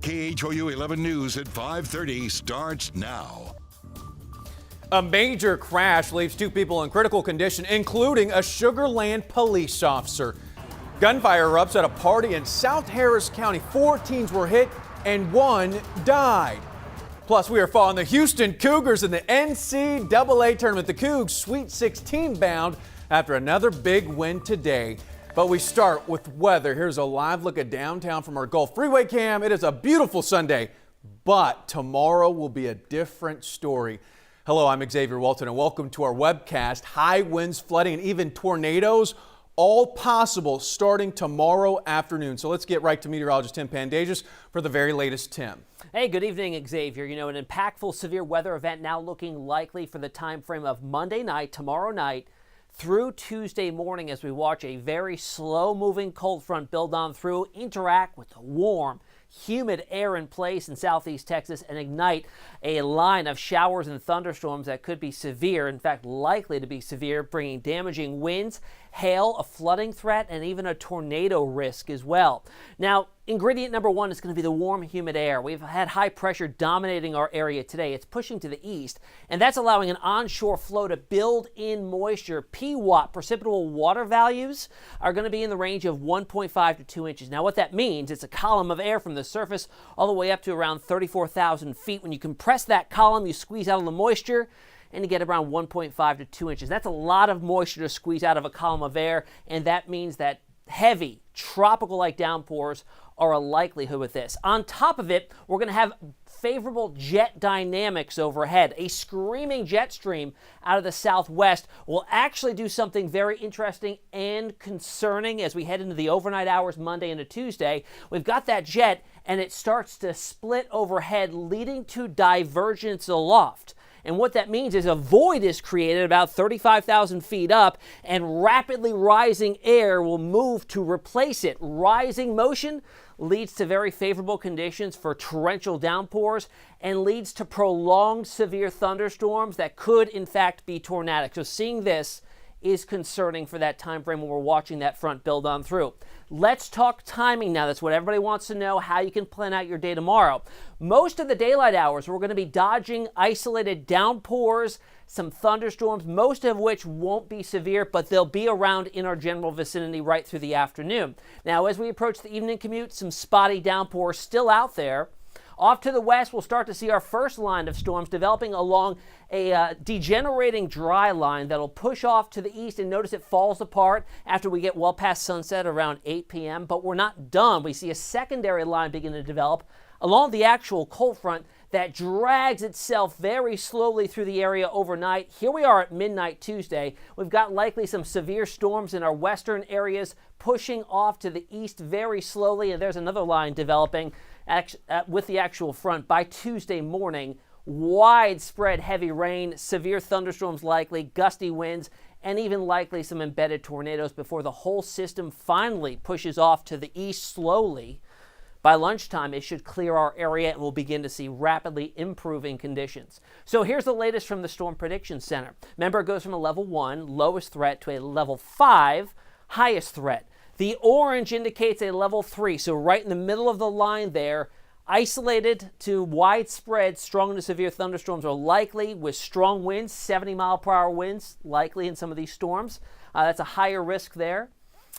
KHOU 11 News at 5:30 starts now. A major crash leaves 2 people in critical condition, including a Sugar Land police officer. Gunfire erupts at a party in South Harris County. 4 teens were hit and 1 died. Plus, we are following the Houston Cougars in the NCAA tournament. The Cougs Sweet 16 bound after another big win today. But we start with weather. Here's a live look at downtown from our Gulf Freeway cam. It is a beautiful Sunday, but tomorrow will be a different story. Hello, I'm Xavier Walton, and welcome to our webcast. High winds, flooding, and even tornadoes, all possible starting tomorrow afternoon. So let's get right to meteorologist Tim Pandages for the very latest. Tim. Hey, good evening, Xavier. You know, an impactful severe weather event now looking likely for the time frame of Monday night, tomorrow night, through Tuesday morning as we watch a very slow-moving cold front build on through, interact with the warm, humid air in place in southeast Texas and ignite a line of showers and thunderstorms that could be severe, in fact likely to be severe, bringing damaging winds, hail, a flooding threat, and even a tornado risk as well. Now, ingredient number 1 is going to be the warm, humid air. We've had high pressure dominating our area today. It's pushing to the east, and that's allowing an onshore flow to build in moisture. PWAT, precipitable water values, are going to be in the range of 1.5 to 2 inches. Now, what that means, it's a column of air from the surface all the way up to around 34,000 feet. When you compress that column, you squeeze out all the moisture, and you get around 1.5 to 2 inches. That's a lot of moisture to squeeze out of a column of air, and that means that heavy, tropical-like downpours are a likelihood with this. On top of it, we're going to have favorable jet dynamics overhead. A screaming jet stream out of the southwest will actually do something very interesting and concerning as we head into the overnight hours Monday into Tuesday. We've got that jet, and it starts to split overhead, leading to divergence aloft. And what that means is a void is created about 35,000 feet up, and rapidly rising air will move to replace it. Rising motion leads to very favorable conditions for torrential downpours and leads to prolonged severe thunderstorms that could, in fact, be tornadic. So seeing this is concerning for that time frame when we're watching that front build on through. Let's talk timing now. That's what everybody wants to know, how you can plan out your day tomorrow. Most of the daylight hours, we're going to be dodging isolated downpours, some thunderstorms, most of which won't be severe, but they'll be around in our general vicinity right through the afternoon. Now, as we approach the evening commute, some spotty downpours still out there. Off to the west, we'll start to see our first line of storms developing along a degenerating dry line that'll push off to the east, and notice it falls apart after we get well past sunset around 8 p.m. But we're not done. We see a secondary line begin to develop along the actual cold front that drags itself very slowly through the area overnight. Here we are at midnight Tuesday. We've got likely some severe storms in our western areas pushing off to the east very slowly, and there's another line developing with the actual front by Tuesday morning. Widespread heavy rain, severe thunderstorms likely, gusty winds, and even likely some embedded tornadoes before the whole system finally pushes off to the east slowly. By lunchtime, it should clear our area and we'll begin to see rapidly improving conditions. So here's the latest from the Storm Prediction Center. Remember, it goes from a level 1, lowest threat, to a level 5, highest threat. The orange indicates a level 3, so right in the middle of the line there, isolated to widespread strong to severe thunderstorms are likely with strong winds, 70-mile-per-hour winds likely in some of these storms. That's a higher risk there.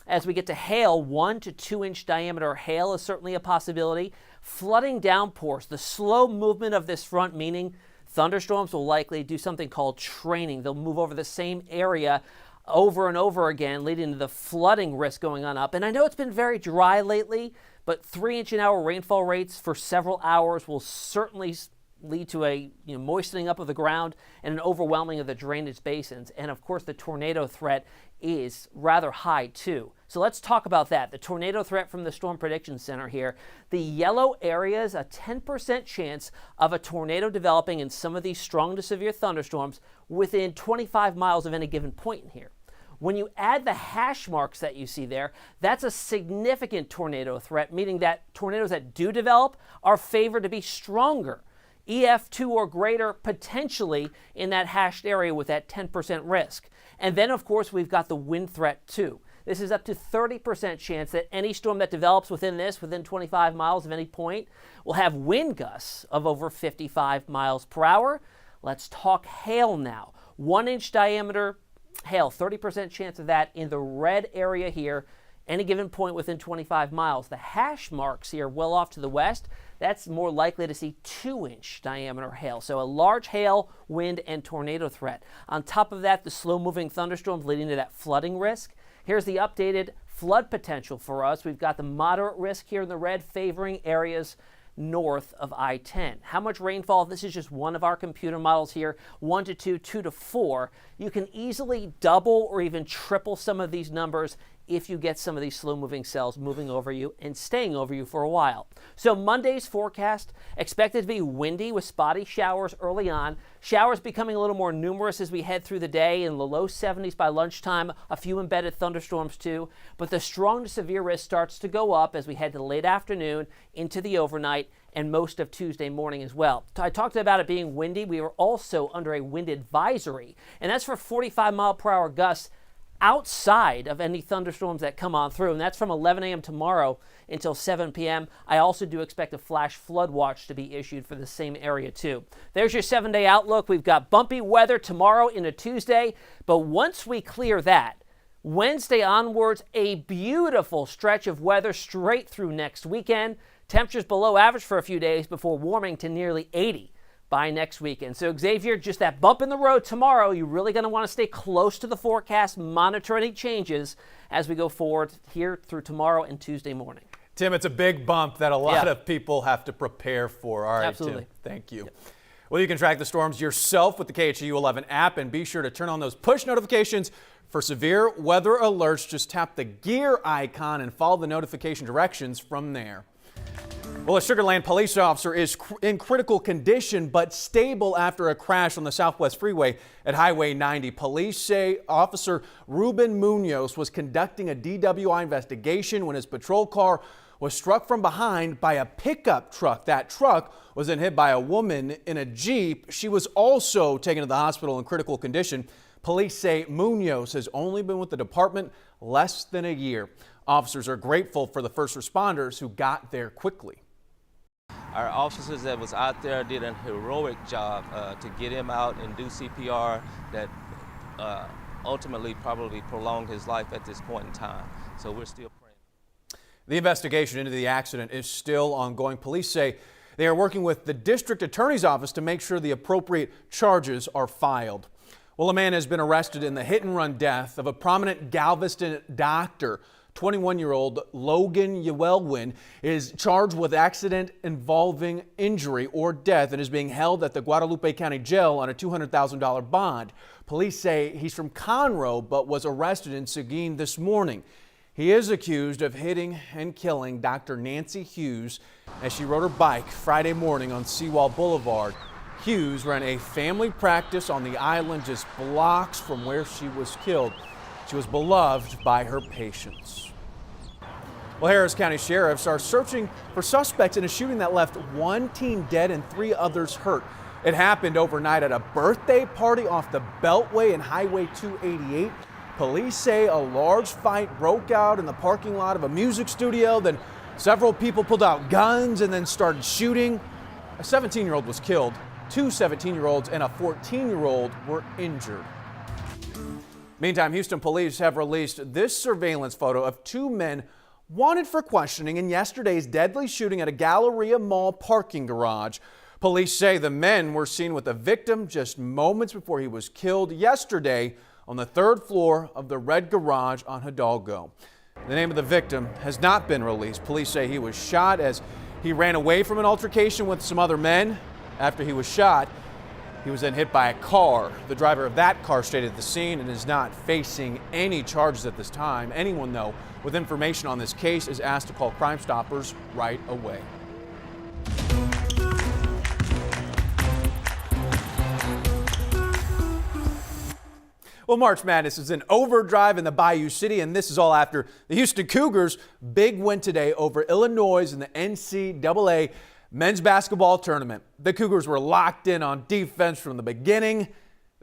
As we get to hail, 1 to 2 inch diameter hail is certainly a possibility. Flooding downpours, the slow movement of this front, meaning thunderstorms will likely do something called training. They'll move over the same area over and over again, leading to the flooding risk going on up. And I know it's been very dry lately, but 3-inch-an-hour rainfall rates for several hours will certainly lead to a moistening up of the ground and an overwhelming of the drainage basins. And of course, the tornado threat is rather high too. So let's talk about that. The tornado threat from the Storm Prediction Center here. The yellow areas, a 10% chance of a tornado developing in some of these strong to severe thunderstorms within 25 miles of any given point in here. When you add the hash marks that you see there, that's a significant tornado threat, meaning that tornadoes that do develop are favored to be stronger. EF2 or greater potentially in that hashed area with that 10% risk. And then, of course, we've got the wind threat too. This is up to 30% chance that any storm that develops within 25 miles of any point, will have wind gusts of over 55 miles per hour. Let's talk hail now. 1-inch diameter hail, 30% chance of that in the red area here. Any given point within 25 miles. The hash marks here well off to the west, that's more likely to see 2-inch diameter hail. So a large hail, wind, and tornado threat. On top of that, the slow-moving thunderstorms leading to that flooding risk. Here's the updated flood potential for us. We've got the moderate risk here in the red favoring areas north of I-10. How much rainfall? This is just one of our computer models here, 1 to 2, 2 to 4. You can easily double or even triple some of these numbers if you get some of these slow-moving cells moving over you and staying over you for a while. So Monday's forecast expected to be windy with spotty showers early on. Showers becoming a little more numerous as we head through the day, in the low 70s by lunchtime, a few embedded thunderstorms too. But the strong to severe risk starts to go up as we head to the late afternoon into the overnight and most of Tuesday morning as well. I talked about it being windy. We are also under a wind advisory, and that's for 45-mile-per-hour gusts outside of any thunderstorms that come on through, and that's from 11 a.m. tomorrow until 7 p.m. I also do expect a flash flood watch to be issued for the same area too. There's your 7-day outlook. We've got bumpy weather tomorrow into Tuesday, but once we clear that, Wednesday onwards, a beautiful stretch of weather straight through next weekend. Temperatures below average for a few days before warming to nearly 80 by next weekend. So Xavier, just that bump in the road tomorrow. You're really going to want to stay close to the forecast, monitor any changes as we go forward here through tomorrow and Tuesday morning. Tim, it's a big bump that a lot of people have to prepare for. All right, absolutely. Tim, thank you. Well, you can track the storms yourself with the KHOU 11 app, and be sure to turn on those push notifications for severe weather alerts. Just tap the gear icon and follow the notification directions from there. Well, a Sugar Land police officer is in critical condition but stable after a crash on the Southwest Freeway at Highway 90. Police say Officer Ruben Munoz was conducting a DWI investigation when his patrol car was struck from behind by a pickup truck. That truck was then hit by a woman in a Jeep. She was also taken to the hospital in critical condition. Police say Munoz has only been with the department less than a year. Officers are grateful for the first responders who got there quickly. Our officers that was out there did a heroic job to get him out and do CPR that ultimately probably prolonged his life at this point in time. So we're still praying. The investigation into the accident is still ongoing. Police say they are working with the district attorney's office to make sure the appropriate charges are filed. Well, a man has been arrested in the hit-and-run death of a prominent Galveston doctor. 21-year-old Logan Llewellyn is charged with accident involving injury or death and is being held at the Guadalupe County Jail on a $200,000 bond. Police say he's from Conroe but was arrested in Seguin this morning. He is accused of hitting and killing Dr. Nancy Hughes as she rode her bike Friday morning on Seawall Boulevard. Hughes ran a family practice on the island just blocks from where she was killed. She was beloved by her patients. Well, Harris County sheriffs are searching for suspects in a shooting that left one teen dead and 3 others hurt. It happened overnight at a birthday party off the Beltway and Highway 288. Police say a large fight broke out in the parking lot of a music studio. Then several people pulled out guns and then started shooting. A 17-year-old was killed. 2 17-year-olds and a 14-year-old were injured. Meantime, Houston police have released this surveillance photo of 2 men wanted for questioning in yesterday's deadly shooting at a Galleria Mall parking garage. Police say the men were seen with the victim just moments before he was killed yesterday on the 3rd floor of the red garage on Hidalgo. The name of the victim has not been released. Police say he was shot as he ran away from an altercation with some other men. After he was shot, he was then hit by a car. The driver of that car stayed at the scene and is not facing any charges at this time. Anyone, though, with information on this case is asked to call Crime Stoppers right away. Well, March Madness is in overdrive in the Bayou City, and this is all after the Houston Cougars' big win today over Illinois in the NCAA men's basketball tournament. The Cougars were locked in on defense from the beginning.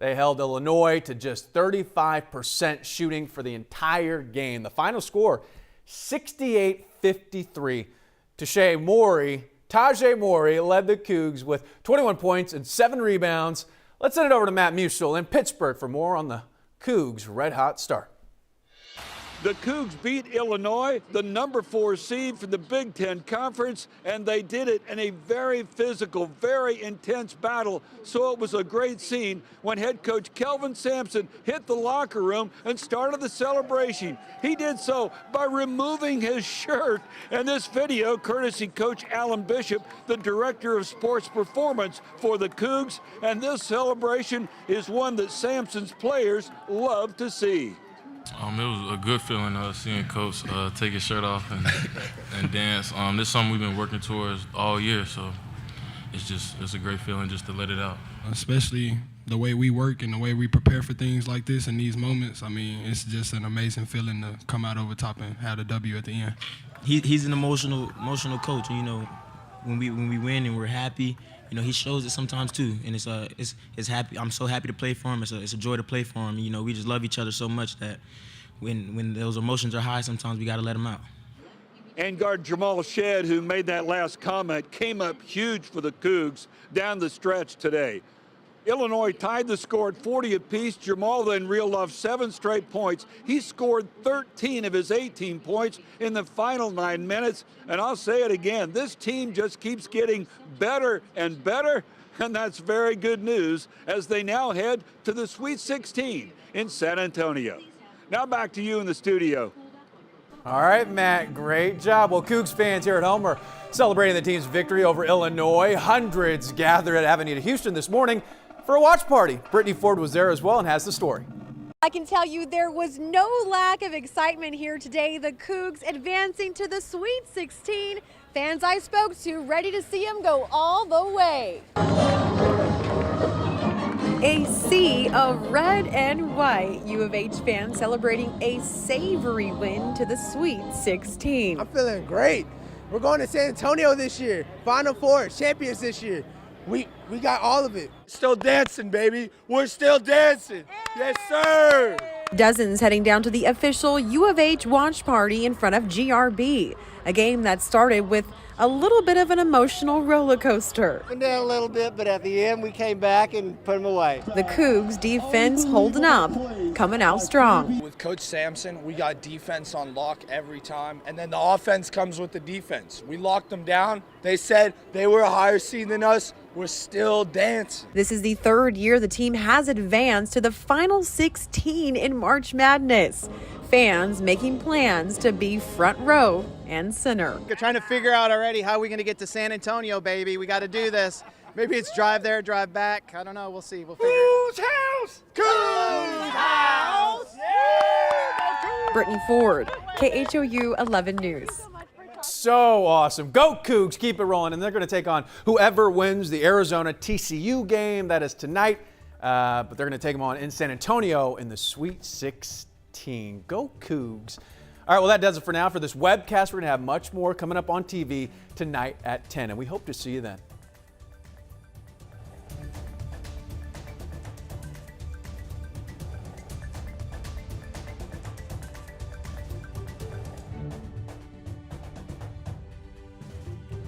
They held Illinois to just 35% shooting for the entire game. The final score, 68-53. Tajay Morey led the Cougs with 21 points and 7 rebounds. Let's send it over to Matt Musil in Pittsburgh for more on the Cougs' red-hot start. The Cougs beat Illinois, the number 4 seed for the Big Ten Conference, and they did it in a very physical, very intense battle. So it was a great scene when head coach Kelvin Sampson hit the locker room and started the celebration. He did so by removing his shirt. And this video, courtesy Coach Alan Bishop, the director of sports performance for the Cougs. And this celebration is one that Sampson's players love to see. It was a good feeling seeing Coach take his shirt off and dance. This is something we've been working towards all year, so it's a great feeling just to let it out. Especially the way we work and the way we prepare for things like this in these moments. I mean, it's just an amazing feeling to come out over top and have the W at the end. He's an emotional coach. You know, when we win and we're happy, you know, he shows it sometimes too, and it's happy. I'm so happy to play for him. It's a joy to play for him. You know, we just love each other so much that when those emotions are high, sometimes we got to let them out. And guard Jamal Shedd, who made that last comment, came up huge for the Cougs down the stretch today. Illinois tied the score at 40 apiece. Jamal then reeled off 7 straight points. He scored 13 of his 18 points in the final 9 minutes. And I'll say it again, this team just keeps getting better and better. And that's very good news as they now head to the Sweet 16 in San Antonio. Now back to you in the studio. All right, Matt, great job. Well, Cougs fans here at home are celebrating the team's victory over Illinois. Hundreds gathered at Avenida Houston this morning for a watch party. Brittany Ford was there as well and has the story. I can tell you there was no lack of excitement here today. The Cougs advancing to the Sweet 16. Fans I spoke to ready to see them go all the way. A sea of red and white. U of H fans celebrating a savory win to the Sweet 16. I'm feeling great. We're going to San Antonio this year. Final Four, champions this year. We got all of it. Still dancing, baby. We're still dancing. Yes, sir. Dozens heading down to the official U of H watch party in front of GRB. A game that started with a little bit of an emotional roller coaster. Went down a little bit, but at the end we came back and put them away. The Cougs defense holding up, coming out strong. With Coach Sampson, we got defense on lock every time, and then the offense comes with the defense. We locked them down. They said they were a higher seed than us. We're still dancing. This is the 3rd year the team has advanced to the Final 16 in March Madness. Fans making plans to be front row and center. We're trying to figure out already how we're going to get to San Antonio, baby. We got to do this. Maybe it's drive there, drive back. I don't know. We'll see. We'll figure it out. House? Cougs house! Yeah! Brittany Ford, KHOU 11 News. So awesome. Go Cougs, keep it rolling. And they're going to take on whoever wins the Arizona TCU game. That is tonight. But they're going to take them on in San Antonio in the Sweet 16. Go Cougs. All right, well, that does it for now for this webcast. We're going to have much more coming up on TV tonight at 10, and we hope to see you then.